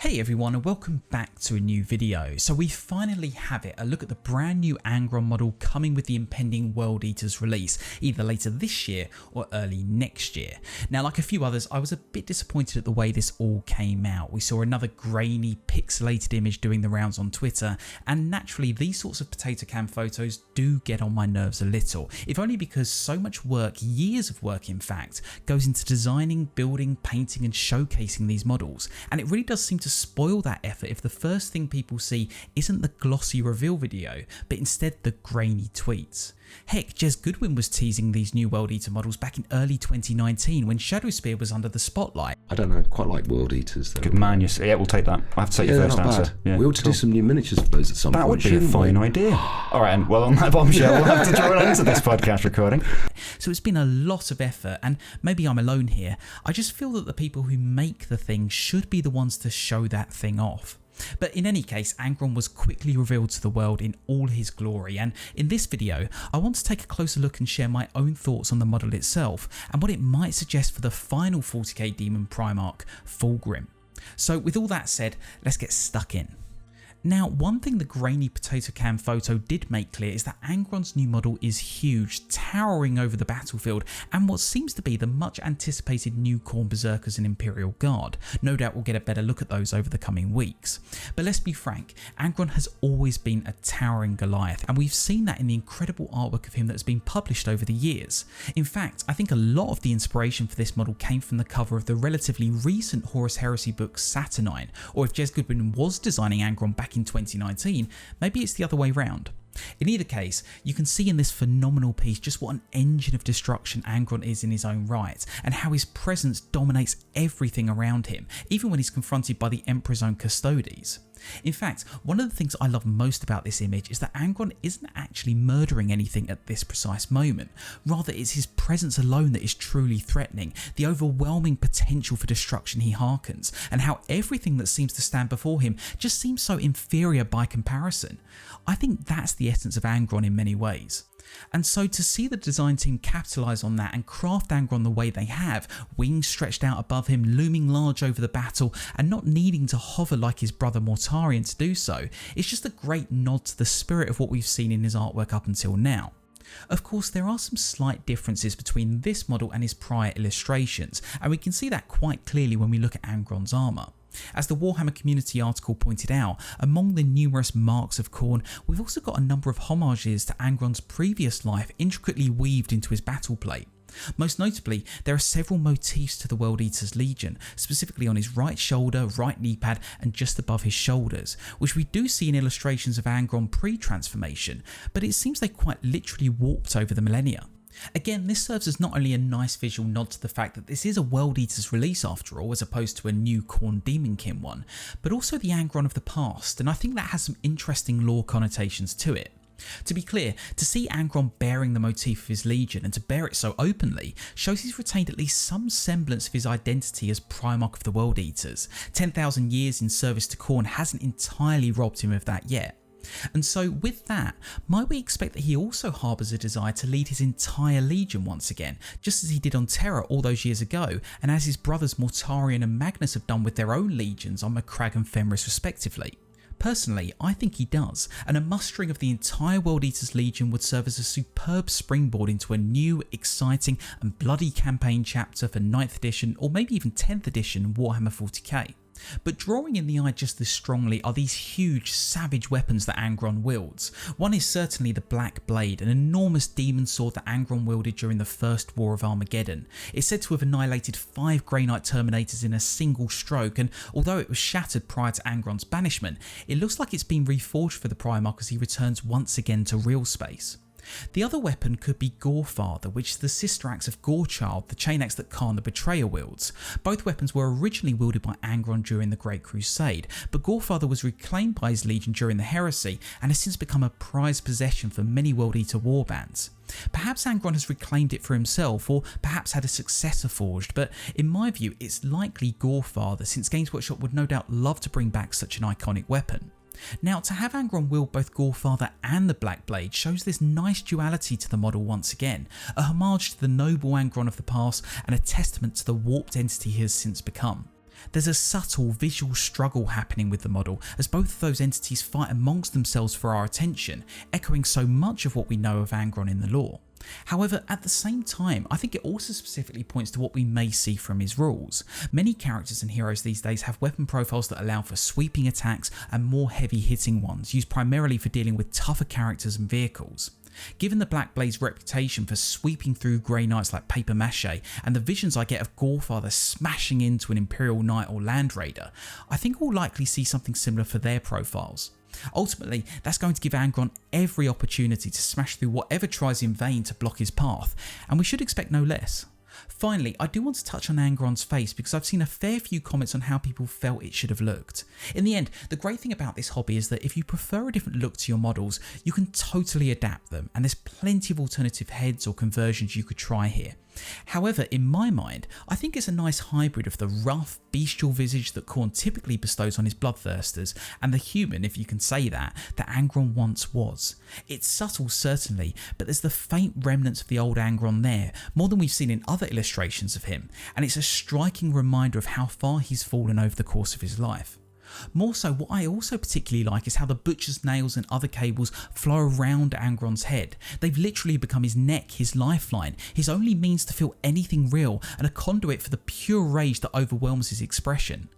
Hey everyone, and welcome back to a new video. So we finally have it, a look at the brand new Angron model coming with the impending World Eaters release, either later this year or early next year. Now, like a few others, I was a bit disappointed at the way this all came out. We saw another grainy, pixelated image doing the rounds on Twitter, and naturally these sorts of potato can photos do get on my nerves a little, if only because so much work, years of work in fact, goes into designing, building, painting and showcasing these models, and it really does seem to spoil that effort if the first thing people see isn't the glossy reveal video, but instead the grainy tweets. Heck, Jez Goodwin was teasing these new World Eater models back in early 2019 when Shadowspear was under the spotlight. I don't know, quite like World Eaters though. Good man, yeah, we'll take that. I have to take your first answer. Yeah, we ought to do some new miniatures of those at some point. That would be a fine idea. Alright, and well on that bombshell, we'll have to draw an end to this podcast recording. So it's been a lot of effort, and maybe I'm alone here. I just feel that the people who make the thing should be the ones to show that thing off. But in any case, Angron was quickly revealed to the world in all his glory, and in this video I want to take a closer look and share my own thoughts on the model itself and what it might suggest for the final 40k Demon Primarch, Fulgrim. So with all that said, let's get stuck in. Now, one thing the grainy potato can photo did make clear is that Angron's new model is huge, towering over the battlefield, and what seems to be the much anticipated new Khorne Berserkers and Imperial Guard. No doubt we'll get a better look at those over the coming weeks. But let's be frank, Angron has always been a towering Goliath, and we've seen that in the incredible artwork of him that's been published over the years. In fact, I think a lot of the inspiration for this model came from the cover of the relatively recent Horus Heresy book Saturnine, or if Jez Goodwin was designing Angron back in 2019, maybe it's the other way round. In either case, you can see in this phenomenal piece just what an engine of destruction Angron is in his own right, and how his presence dominates everything around him, even when he's confronted by the Emperor's own custodies. In fact, one of the things I love most about this image is that Angron isn't actually murdering anything at this precise moment. Rather, it's his presence alone that is truly threatening, the overwhelming potential for destruction he harkens, and how everything that seems to stand before him just seems so inferior by comparison. I think that's the essence of Angron in many ways. And so to see the design team capitalise on that and craft Angron the way they have, wings stretched out above him, looming large over the battle, and not needing to hover like his brother Mortarion to do so, it's just a great nod to the spirit of what we've seen in his artwork up until now. Of course, there are some slight differences between this model and his prior illustrations, and we can see that quite clearly when we look at Angron's armour. As the Warhammer community article pointed out, among the numerous marks of Khorne, we've also got a number of homages to Angron's previous life intricately weaved into his battle plate. Most notably, there are several motifs to the World Eater's Legion, specifically on his right shoulder, right knee pad and just above his shoulders, which we do see in illustrations of Angron pre-transformation, but it seems they quite literally warped over the millennia. Again, this serves as not only a nice visual nod to the fact that this is a World Eaters release after all, as opposed to a new Khorne Demonkin one, but also the Angron of the past, and I think that has some interesting lore connotations to it. To be clear, to see Angron bearing the motif of his Legion and to bear it so openly shows he's retained at least some semblance of his identity as Primarch of the World Eaters. 10,000 years in service to Khorne hasn't entirely robbed him of that yet. And so with that, might we expect that he also harbours a desire to lead his entire legion once again, just as he did on Terra all those years ago, and as his brothers Mortarion and Magnus have done with their own legions on Macragge and Fenris respectively? Personally, I think he does, and a mustering of the entire World Eaters Legion would serve as a superb springboard into a new, exciting and bloody campaign chapter for 9th edition or maybe even 10th edition Warhammer 40k. But drawing in the eye just as strongly are these huge, savage weapons that Angron wields. One is certainly the Black Blade, an enormous demon sword that Angron wielded during the First War of Armageddon. It's said to have annihilated 5 Grey Knight Terminators in a single stroke, and although it was shattered prior to Angron's banishment, it looks like it's been reforged for the Primarch as he returns once again to real space. The other weapon could be Gorefather, which is the sister axe of Gorechild, the chain axe that Khan the Betrayer wields. Both weapons were originally wielded by Angron during the Great Crusade, but Gorefather was reclaimed by his legion during the Heresy and has since become a prized possession for many World Eater warbands. Perhaps Angron has reclaimed it for himself, or perhaps had a successor forged, but in my view it's likely Gorefather, since Games Workshop would no doubt love to bring back such an iconic weapon. Now, to have Angron wield both Gorefather and the Black Blade shows this nice duality to the model once again, a homage to the noble Angron of the past and a testament to the warped entity he has since become. There's a subtle visual struggle happening with the model as both of those entities fight amongst themselves for our attention, echoing so much of what we know of Angron in the lore. However, at the same time, I think it also specifically points to what we may see from his rules. Many characters and heroes these days have weapon profiles that allow for sweeping attacks and more heavy hitting ones, used primarily for dealing with tougher characters and vehicles. Given the Black Blade's reputation for sweeping through Grey Knights like paper mache, and the visions I get of Gorefather smashing into an Imperial Knight or Land Raider, I think we'll likely see something similar for their profiles. Ultimately, that's going to give Angron every opportunity to smash through whatever tries in vain to block his path, and we should expect no less. Finally, I do want to touch on Angron's face because I've seen a fair few comments on how people felt it should have looked. In the end, the great thing about this hobby is that if you prefer a different look to your models, you can totally adapt them, and there's plenty of alternative heads or conversions you could try here. However, in my mind, I think it's a nice hybrid of the rough, bestial visage that Khorne typically bestows on his bloodthirsters, and the human, if you can say that Angron once was. It's subtle certainly, but there's the faint remnants of the old Angron there, more than we've seen in other illustrations of him, and it's a striking reminder of how far he's fallen over the course of his life. More so, what I also particularly like is how the butcher's nails and other cables flow around Angron's head. They've literally become his neck, his lifeline, his only means to feel anything real, and a conduit for the pure rage that overwhelms his expression.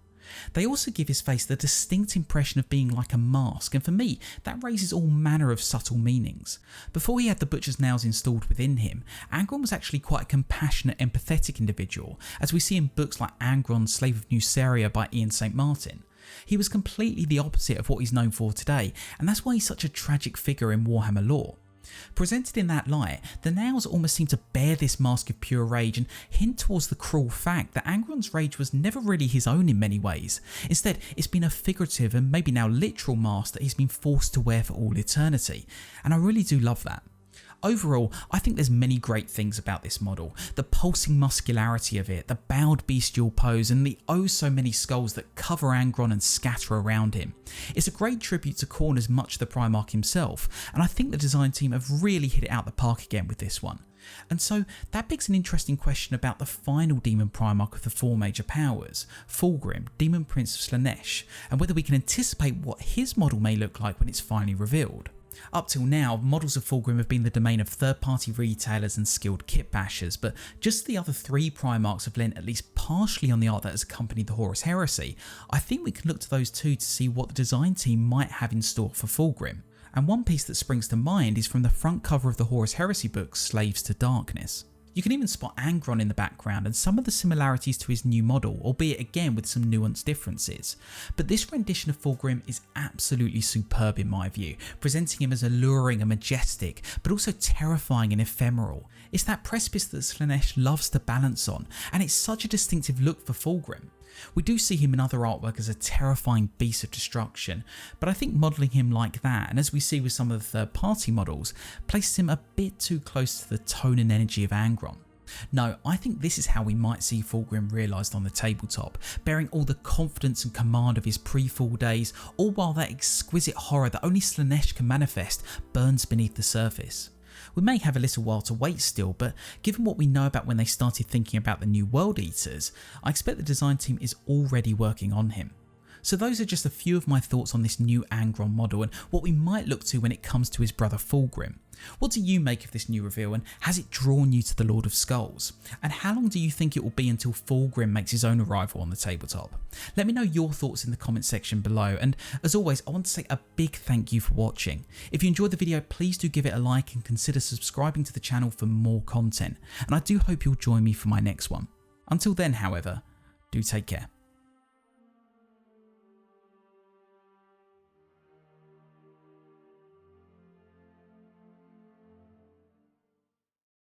They also give his face the distinct impression of being like a mask, and for me, that raises all manner of subtle meanings. Before he had the butcher's nails installed within him, Angron was actually quite a compassionate, empathetic individual, as we see in books like Angron, Slave of Nuceria by Ian St. Martin. He was completely the opposite of what he's known for today, and that's why he's such a tragic figure in Warhammer lore. Presented in that light, the nails almost seem to bear this mask of pure rage and hint towards the cruel fact that Angron's rage was never really his own in many ways. Instead, it's been a figurative and maybe now literal mask that he's been forced to wear for all eternity, and I really do love that. Overall, I think there's many great things about this model. The pulsing muscularity of it, the bowed bestial pose, and the oh so many skulls that cover Angron and scatter around him. It's a great tribute to Khorne as much the Primarch himself, and I think the design team have really hit it out the park again with this one. And so that begs an interesting question about the final Demon Primarch of the four major powers, Fulgrim, Demon Prince of Slaanesh, and whether we can anticipate what his model may look like when it's finally revealed. Up till now, models of Fulgrim have been the domain of third-party retailers and skilled kit bashers, but just as the other three Primarchs have lent at least partially on the art that has accompanied the Horus Heresy, I think we can look to those two to see what the design team might have in store for Fulgrim. And one piece that springs to mind is from the front cover of the Horus Heresy book, Slaves to Darkness. You can even spot Angron in the background and some of the similarities to his new model, albeit again with some nuanced differences. But this rendition of Fulgrim is absolutely superb in my view, presenting him as alluring and majestic, but also terrifying and ephemeral. It's that precipice that Slaanesh loves to balance on, and it's such a distinctive look for Fulgrim. We do see him in other artwork as a terrifying beast of destruction, but I think modelling him like that, and as we see with some of the third party models, places him a bit too close to the tone and energy of Angron. No, I think this is how we might see Fulgrim realised on the tabletop, bearing all the confidence and command of his pre-fall days, all while that exquisite horror that only Slaanesh can manifest burns beneath the surface. We may have a little while to wait still, but given what we know about when they started thinking about the new World Eaters, I expect the design team is already working on him. So those are just a few of my thoughts on this new Angron model and what we might look to when it comes to his brother Fulgrim. What do you make of this new reveal, and has it drawn you to the Lord of Skulls? And how long do you think it will be until Fulgrim makes his own arrival on the tabletop? Let me know your thoughts in the comment section below, and as always I want to say a big thank you for watching. If you enjoyed the video, please do give it a like and consider subscribing to the channel for more content, and I do hope you'll join me for my next one. Until then however, do take care.